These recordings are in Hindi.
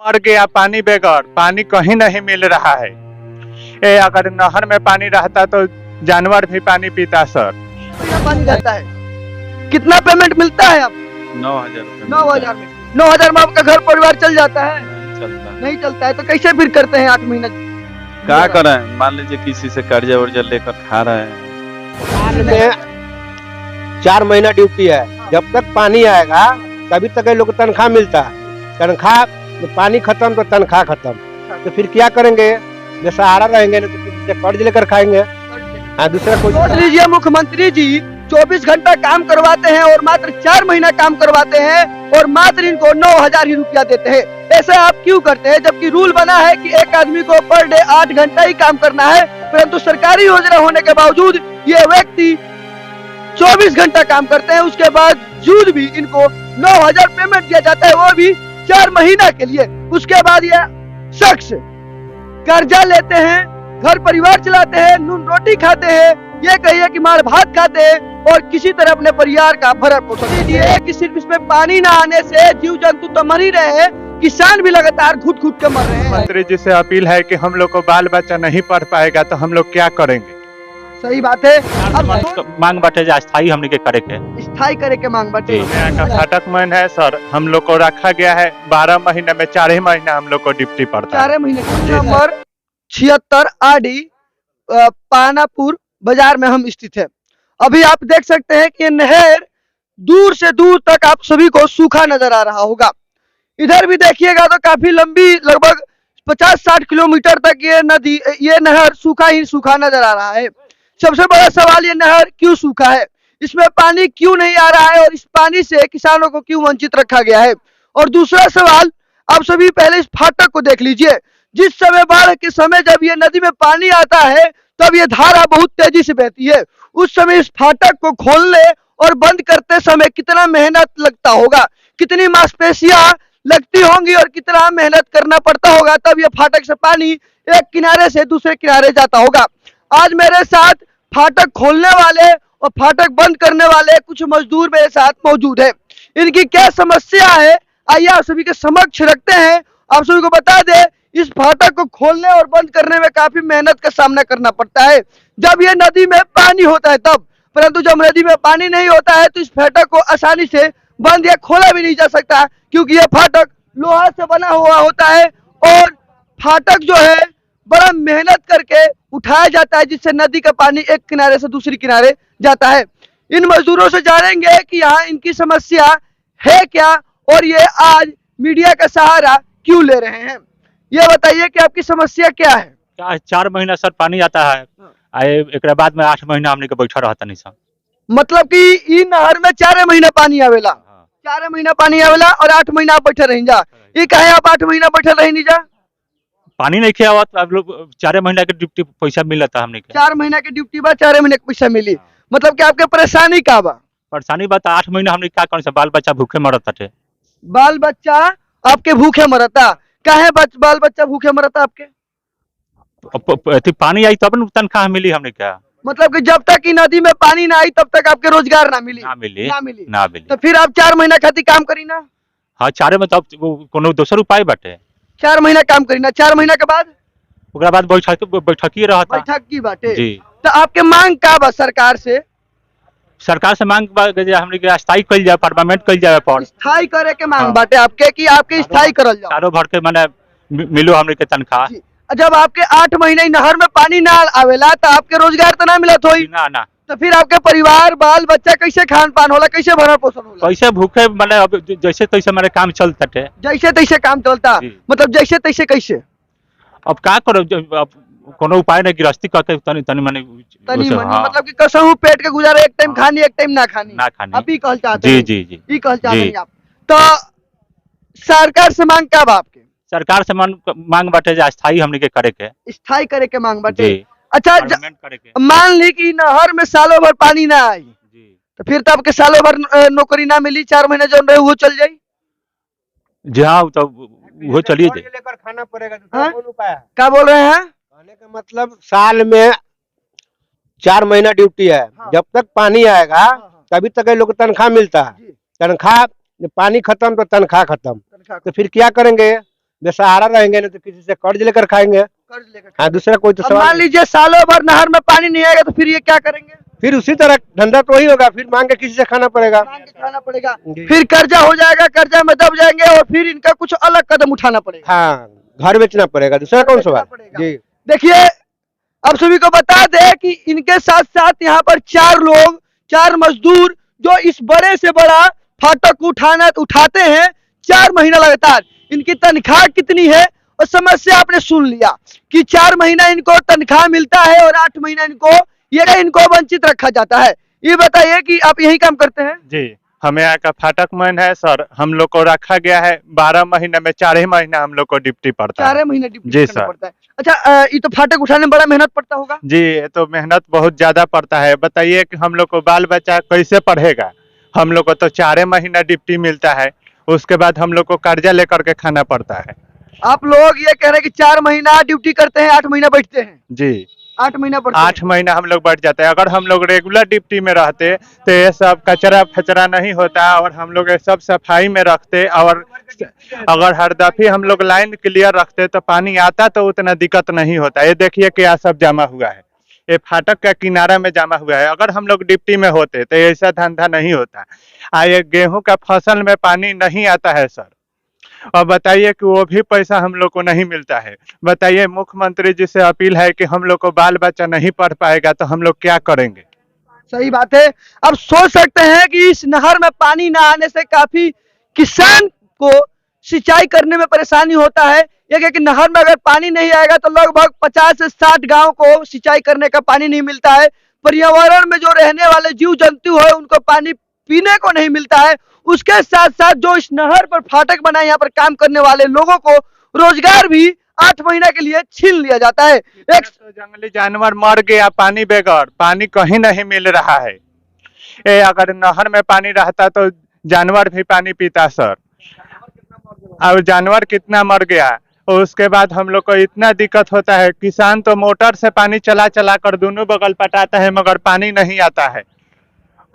मर गया पानी बगैर, पानी कहीं नहीं मिल रहा है। अगर नहर में पानी रहता तो जानवर भी पानी पीता सर। पानी रहता है, कितना पेमेंट मिलता है अब? 9,000। 9,000 में 9,000 में आपका घर परिवार चल जाता है? चलता नहीं चलता है तो कैसे फिर करते हैं 8 महीना? क्या करें, मान लीजिए किसी से कर्जा वर्जा लेकर खा रहे हैं। साल में 4 महीना ड्यूटी है, जब तक पानी आएगा तभी तक ये लोग को तनख्वाह मिलता है। तनख्वाह पानी खत्म तो तनख्वाह खत्म, तो फिर क्या करेंगे? बेसहारा रहेंगे, नहीं तो किसी से कर्ज लेकर खाएंगे। हाँ, दूसरा कोई सोच लीजिए मुख्यमंत्री जी 24 घंटा काम करवाते हैं और मात्र 4 महीना काम करवाते हैं और मात्र इनको 9,000 ही रुपया देते हैं। ऐसा आप क्यों करते हैं, जबकि रूल बना है कि एक आदमी को पर डे 8 घंटा ही काम करना है, परंतु सरकारी योजना होने के बावजूद ये व्यक्ति 24 घंटा काम करते हैं, उसके बावजूद भी इनको 9,000 पेमेंट दिया जाता है, वो भी 4 महीना के लिए। उसके बाद ये शख्स कर्जा लेते हैं, घर परिवार चलाते हैं, नून रोटी खाते हैं, ये कहिए कि मार भात खाते हैं और किसी तरह अपने परिवार का भरण पोषण कीजिए कि सिर्फ इसमें पानी न आने से जीव जंतु तो मर ही रहे हैं, किसान भी लगातार घुट घुट के मर रहे हैं। मंत्री जी से अपील है कि हम लोग को बाल बच्चा नहीं पढ़ पाएगा तो हम लोग क्या करेंगे? सही बात है। अब मांग बाटे जो स्थायी हमने के करे के स्थायी करे के मांग बाटे। यहाँ का फाटक मैन है सर, हम लोग को रखा गया है 12 महीने में 4 ही महीना हम लोग को ड्यूटी पड़ता है। 4 महीने नंबर 76 आडी पानापुर बाजार में हम स्थित है। अभी आप देख सकते हैं कि ये नहर दूर से दूर तक आप सभी को सूखा नजर आ रहा होगा। इधर भी देखिएगा तो काफी लंबी, लगभग 50-60 किलोमीटर तक ये नदी, ये नहर सूखा ही सूखा नजर आ रहा है। सबसे बड़ा सवाल ये नहर क्यों सूखा है, इसमें पानी क्यों नहीं आ रहा है और इस पानी से किसानों को क्यों वंचित रखा गया है। और दूसरा सवाल, आप सभी पहले इस फाटक को देख लीजिए। जिस समय बाढ़ के समय जब ये नदी में पानी आता है तब ये धारा बहुत तेजी से बहती है, उस समय इस फाटक को खोलने और बंद करते समय कितना मेहनत लगता होगा, कितनी मांसपेशियां लगती होंगी और कितना मेहनत करना पड़ता होगा, तब ये फाटक से पानी एक किनारे से दूसरे किनारे जाता होगा। आज मेरे साथ फाटक खोलने वाले और फाटक बंद करने वाले कुछ मजदूर मेरे साथ मौजूद है। इनकी क्या समस्या है आइए आप सभी के समक्ष रखते हैं। आप सभी को बता दें, इस फाटक को खोलने और बंद करने में काफी मेहनत का सामना करना पड़ता है जब ये नदी में पानी होता है तब, परंतु जब नदी में पानी नहीं होता है तो इस फाटक को आसानी से बंद या खोला भी नहीं जा सकता, क्योंकि यह फाटक लोहा से बना हुआ होता है और फाटक जो है बड़ा मेहनत करके उठाया जाता है, जिससे नदी का पानी एक किनारे से दूसरी किनारे जाता है। इन मजदूरों से जानेंगे कि यहाँ इनकी समस्या है क्या और ये आज मीडिया का सहारा क्यों ले रहे हैं। ये बताइए कि आपकी समस्या क्या है? क्या 4 महीना सर पानी आता है, एक बाद में 8 महीना हमने के बैठा रहता नहीं सर। मतलब कि इ नहर में 4 महीना पानी आवेला, 4 महीना पानी आवेला और 8 महीना आप बैठे रही जा। ये कहे आप 8 महीना बैठे रही नहीं जा? पानी नहीं किया हुआ तो आप लोग 4 महीना के ड्यूटी पैसा मिला था हमने के। 4 महीना की ड्यूटी बा, 4 महीने के पैसा मिली, मतलब कि आपके परेशानी का बा? परेशानी बात 8 महीना हमने क्या कौन सा बाल बच्चा भूखे मरता थे। बाल बच्चा आपके भूखे मरता? काहे बाल बच्चा भूखे मरता आपके? पानी आई तब न तनख्वाह मिली हमने क्या। मतलब कि जब तक कि नदी में पानी ना आई तब तक आपके रोजगार ना मिली? ना मिली। तो फिर आप 4 महीना खातिर काम करी ना? हाँ, 4 में तब कोनो दूसर उपाय बाटे। 4 महीना काम करी ना, 4 महीना के बाद ओकरा बाद बैठकी रहता। बैठक की बाटे जी। तो आपके मांग का बा सरकार से? सरकार से मांग हमने के स्थायी कल जाए, परमानेंट कल जाए पर स्थायी करे के मांग बाटे आपके कि आपके स्थायी करल जाओ, चारों भर के माने मिलो हमने के तनख्वाह। जब आपके 8 महीने नहर में पानी ना आवेला तो आपके रोजगार तो ना मिलत होई ना। तो फिर आपके परिवार बाल बच्चा कैसे खान पान होला, कैसे भरण पोषण होला? कैसे भूखे माने अब जैसे तैसे माने काम चलता थे, जैसे तैसे काम चलता, मतलब जैसे तैसे कैसे? अब क्या करो, अब कोनो उपाय नहीं, गृहस्थी करके तनी मनी मतलब कि कसहू पेट के गुजारे, एक टाइम खानी एक टाइम ना खानी। आप ही कहल चाहते हैं? जी। ये कहल चाहते हैं आप। तो सरकार से मांग क्या बा आपके? सरकार से मांग बाटे जो स्थायी हमने के करे के, स्थायी करे के मांग बाटे। जी। अच्छा करे के। मान ली कि नहर में सालों भर पानी ना आई जी, तो फिर तो आपके सालों भर नौकरी ना मिली, 4 महीने जो रहे वो चल जाये? जी हाँ, तो वो चलिए जाए, लेकर खाना पड़ेगा, दूसरा कौन उपाय है? क्या बोल रहे हैं? कहने का मतलब साल में 4 महीना ड्यूटी है, जब तक पानी आएगा तभी तक ये लोग को तनख्वाह मिलता है। तनख्वाह पानी खत्म तो तनख्वाह खत्म, तो फिर क्या करेंगे? बेसहारा रहेंगे नहीं तो किसी से कर्ज लेकर खाएंगे। कर्ज लेकर हाँ, दूसरा कोई तो अब सवाल मान नहीं। लीजिए सालों भर नहर में पानी नहीं आएगा तो फिर ये क्या करेंगे? फिर उसी तरह धंधा तो वही होगा, फिर मांग के किसी से खाना पड़ेगा। मांग के खाना पड़ेगा, जी। फिर कर्जा हो जाएगा, कर्जा में दब जाएंगे और फिर इनका कुछ अलग कदम उठाना पड़ेगा। हाँ, घर बेचना पड़ेगा, दूसरा कौन बेचना सवाल। पड़ेगा। जी, देखिए अब सभी को बता दे कि इनके साथ साथ यहाँ पर 4 लोग, 4 मजदूर जो इस बड़े से बड़ा फाटक उठाते हैं 4 महीना लगातार। इनकी तनख्वाह कितनी है और समस्या आपने सुन लिया कि 4 महीना इनको तनख्वाह मिलता है और 8 महीना इनको वंचित रखा जाता है। ये बताइए कि आप यही काम करते हैं? जी, हमें यहाँ का फाटक मैन है सर। हम लोग को रखा गया है 12 महीने में 4 ही महीना हम लोग को ड्यूटी पड़ता 4 है। महीना ड्यूटी जी करना सर। पड़ता है। अच्छा, ये तो फाटक उठाने में बड़ा मेहनत पड़ता होगा। जी, ये तो मेहनत बहुत ज्यादा पड़ता है। बताइए कि हम लोग को बाल बच्चा कैसे पढ़ेगा। हम लोग को तो 4 महीना ड्यूटी मिलता है, उसके बाद हम लोग को कर्जा लेकर के खाना पड़ता है। आप लोग ये कह रहे हैं कि 4 महीना ड्यूटी करते हैं, 8 महीना बैठते हैं। जी, 8 महीना पड़ते हैं। 8 महीना हम लोग बैठ जाते हैं। अगर हम लोग रेगुलर ड्यूटी में रहते तो ये सब कचरा फचरा नहीं होता और हम लोग ये सब सफाई में रखते। और अगर हर दफे हम लोग लाइन क्लियर रखते तो पानी आता तो उतना दिक्कत नहीं होता। ये देखिए क्या सब जमा हुआ है, ये फाटक का किनारा में जमा हुआ है। अगर हम लोग ड्यूटी में होते तो ऐसा धंधा नहीं होता। ये गेहूं का फसल में पानी नहीं आता है सर, और बताइए कि वो भी पैसा हम लोग को नहीं मिलता है। बताइए, मुख्यमंत्री जी से अपील है कि हम लोग को बाल बच्चा नहीं पढ़ पाएगा तो हम लोग क्या करेंगे। सही बात है। अब सोच सकते हैं कि इस नहर में पानी ना आने से काफी किसान को सिंचाई करने में परेशानी होता है। ये कि नहर में अगर पानी नहीं आएगा तो लगभग 50 से 60 गांव को सिंचाई करने का पानी नहीं मिलता है। पर्यावरण में जो रहने वाले जीव जंतु है उनको पानी पीने को नहीं मिलता है। उसके साथ साथ जो इस नहर पर फाटक बना है यहाँ पर काम करने वाले लोगों को रोजगार भी 8 महीना के लिए छीन लिया जाता है। एक तो जंगली जानवर मर गया पानी बगैर, पानी कहीं नहीं मिल रहा है। अगर नहर में पानी रहता तो जानवर भी पानी पीता सर, और जानवर कितना मर गया। और उसके बाद हम लोग को इतना दिक्कत होता है। किसान तो मोटर से पानी चला चला कर दोनों बगल पटाता है मगर पानी नहीं आता है।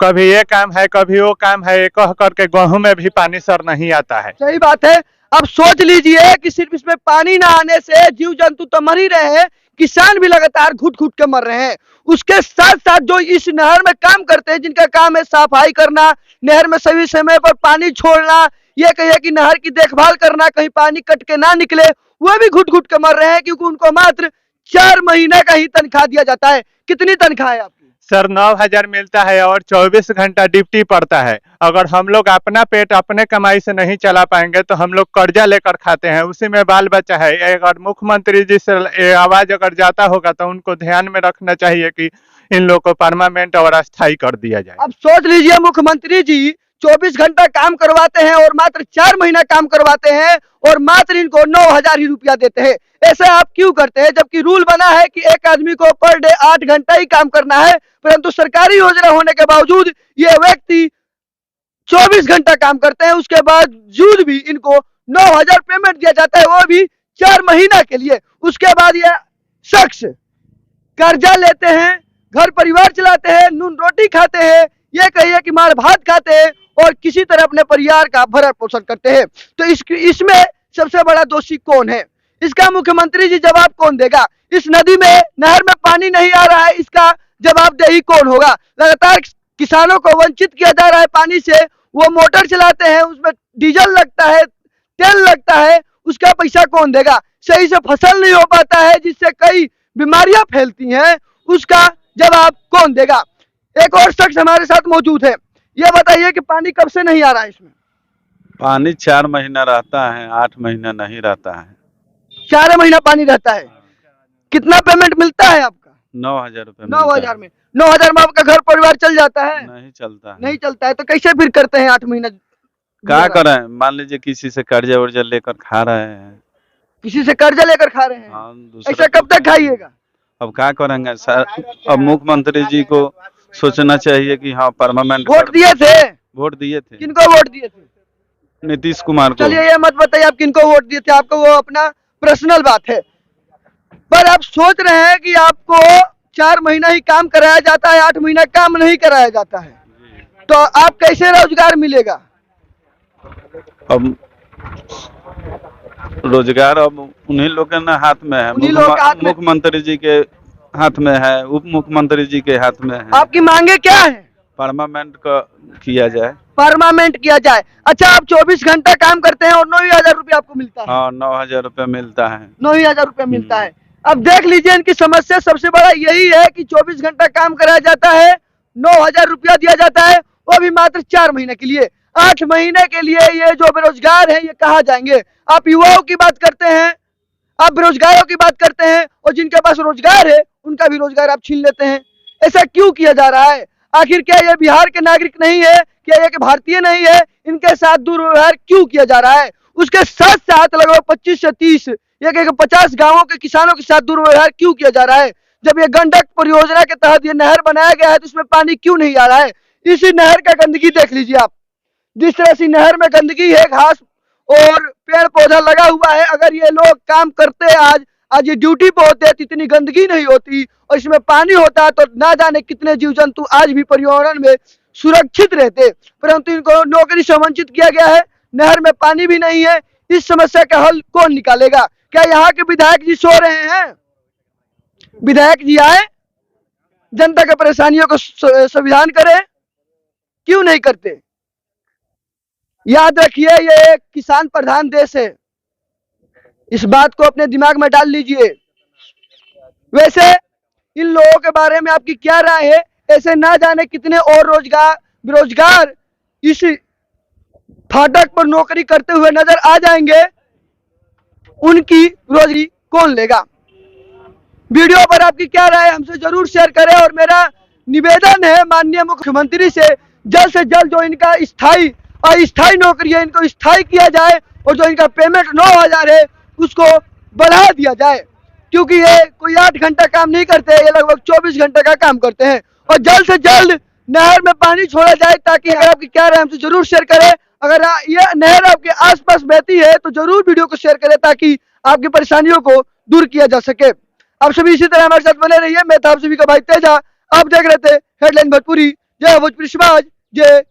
कभी ये काम है कभी वो काम है, कह करके गेहूं में भी पानी सर नहीं आता है। सही बात है। अब सोच लीजिए कि सिर्फ इसमें पानी ना आने से जीव जंतु तो मर ही रहे हैं, किसान भी लगातार घुट घुट के मर रहे हैं। उसके साथ साथ जो इस नहर में काम करते हैं, जिनका काम है सफाई करना, नहर में सभी समय पर पानी छोड़ना, ये कहिए कि नहर की देखभाल करना, कहीं पानी कट के ना निकले, वो भी घुट घुट के मर रहे हैं क्योंकि उनको मात्र 4 महीने का ही तनख्वाह दिया जाता है। कितनी तनख्वाह है आपकी? सर 9,000 मिलता है और 24 घंटा ड्यूटी पड़ता है। अगर हम लोग अपना पेट अपने कमाई से नहीं चला पाएंगे तो हम लोग कर्जा लेकर खाते हैं, उसी में बाल बच्चा है। अगर मुख्यमंत्री जी से ये आवाज अगर जाता होगा तो उनको ध्यान में रखना चाहिए कि इन लोग को परमानेंट और अस्थायी कर दिया जाए। अब सोच लीजिए मुख्यमंत्री जी 24 घंटा काम करवाते हैं और मात्र 4 महीना काम करवाते हैं और मात्र इनको 9,000 ही रुपया देते हैं। ऐसा आप क्यों करते हैं जबकि रूल बना है कि एक आदमी को पर डे 8 घंटा ही काम करना है, परंतु सरकारी योजना होने के बावजूद ये व्यक्ति 24 घंटा काम करते हैं, उसके बावजूद भी इनको 9,000 पेमेंट दिया जाता है, वो भी 4 महीना के लिए। उसके बाद ये शख्स कर्जा लेते हैं, घर परिवार चलाते हैं, नून रोटी खाते हैं, ये कहिए कि मार भात खाते हैं और किसी तरह अपने परिवार का भरण पोषण करते हैं। तो इसमें सबसे बड़ा दोषी कौन है? इसका मुख्यमंत्री जी जवाब कौन देगा? इस नदी में नहर में पानी नहीं आ रहा है, इसका जवाबदेही कौन होगा? लगातार किसानों को वंचित किया जा रहा है पानी से। वो मोटर चलाते हैं, उसमें डीजल लगता है, तेल लगता है, उसका पैसा कौन देगा? सही से फसल नहीं हो पाता है जिससे कई बीमारियां फैलती हैं, उसका जवाब कौन देगा? एक और शख्स हमारे साथ मौजूद है, ये बताइए कि पानी कब से नहीं आ रहा है इसमें? पानी 4 महीना रहता है, 8 महीना नहीं रहता है। 4 महीना पानी रहता है। कितना पेमेंट मिलता है आपका? 9,000 रुपये 9,000 में 9,000 में आपका घर परिवार चल जाता है? नहीं चलता है। नहीं चलता है तो कैसे फिर करते हैं 8 महीना? क्या करें, मान लीजिए किसी से कर्जा वर्जा लेकर खा रहे हैं। किसी से कर्जा लेकर खा रहे हैं? हाँ, दूसरा ऐसा कब तक खाइएगा? अब क्या करेंगे सर? अब मुख्यमंत्री जी को सोचना चाहिए कि हाँ परमानेंट। वोट दिए थे? वोट दिए थे किनको वोट दिए थे? नीतीश कुमार को। चलिए ये मत बताइए आप किनको वोट दिए थे, आपको वो अपना पर्सनल बात है। पर आप सोच रहे हैं कि आपको 4 महीना ही काम कराया जाता है, 8 महीना काम नहीं कराया जाता है, तो आप कैसे रोजगार मिलेगा? अब रोजगार अब उन्हीं लोग के ना हाथ में है, उन्हीं लोगों के हाथ में। मुख्यमंत्री जी के हाथ में है, उप मुख्यमंत्री जी के हाथ में है। आपकी मांगे क्या है? परमानेंट का किया जाए। परमानेंट किया जाए। अच्छा, आप 24 घंटा काम करते हैं और 9,000 रुपये आपको मिलता है? हाँ, 9,000 रुपये मिलता है। 9,000 रुपये मिलता है। अब देख लीजिए, इनकी समस्या सबसे बड़ा यही है कि 24 घंटा काम कराया जाता है, 9,000 रुपया दिया जाता है, वो भी मात्र 4 महीने के लिए। 8 महीने के लिए ये जो बेरोजगार है ये कहाँ जाएंगे? आप युवाओं की बात करते हैं, आप बेरोजगारों की बात करते हैं, और जिनके पास रोजगार है उनका भी रोजगार आप छीन लेते हैं। ऐसा क्यों किया जा रहा है? आखिर क्या ये बिहार के नागरिक नहीं है? क्या ये भारतीय नहीं है? इनके साथ दुर्व्यवहार क्यों किया जा रहा है? उसके साथ साथ लगभग 25 से 30 या 50 गांवों के किसानों के साथ दुर्व्यवहार क्यों किया जा रहा है? जब ये गंडक परियोजना के तहत ये नहर बनाया गया है तो उसमें पानी क्यों नहीं आ रहा है? इसी नहर का गंदगी देख लीजिए आप, जिस तरह से नहर में गंदगी है, घास और पेड़ पौधा लगा हुआ है। अगर ये लोग काम करते आज ये ड्यूटी पे होते तो इतनी गंदगी नहीं होती, और इसमें पानी होता तो ना जाने कितने जीव जंतु आज भी पर्यावरण में सुरक्षित रहते, परंतु इनको नौकरी से वंचित किया गया है। नहर में पानी भी नहीं है। इस समस्या का हल कौन निकालेगा? क्या यहाँ के विधायक जी सो रहे हैं? विधायक जी आए, जनता के परेशानियों को संविधान करे, क्यों नहीं करते? याद रखिए, ये एक किसान प्रधान देश है, इस बात को अपने दिमाग में डाल लीजिए। वैसे इन लोगों के बारे में आपकी क्या राय है? ऐसे ना जाने कितने और बेरोजगार इस फाटक पर नौकरी करते हुए नजर आ जाएंगे, उनकी रोजगारी कौन लेगा? वीडियो पर आपकी क्या राय है हमसे जरूर शेयर करें, और मेरा निवेदन है माननीय मुख्यमंत्री से जल्द जो इनका अस्थायी नौकरी है इनको स्थायी किया जाए, और जो इनका पेमेंट 9,000 है उसको बढ़ा दिया जाए, क्योंकि ये कोई 8 घंटा काम नहीं करते, ये लगभग 24 घंटे का काम करते हैं। और जल्द से जल्द नहर में पानी छोड़ा जाए, ताकि अगर आपकी क्या राय हमसे जरूर शेयर करें। अगर ये नहर आपके आसपास बहती है तो जरूर वीडियो को शेयर करें, ताकि आपकी परेशानियों को दूर किया जा सके। आप सभी इसी तरह हमारे साथ बने रहिए। मैं था आप सभी का भाई तेजा, आप देख रहे थे हेडलाइन भोजपुरी। जय भोजपुरी समाज, जय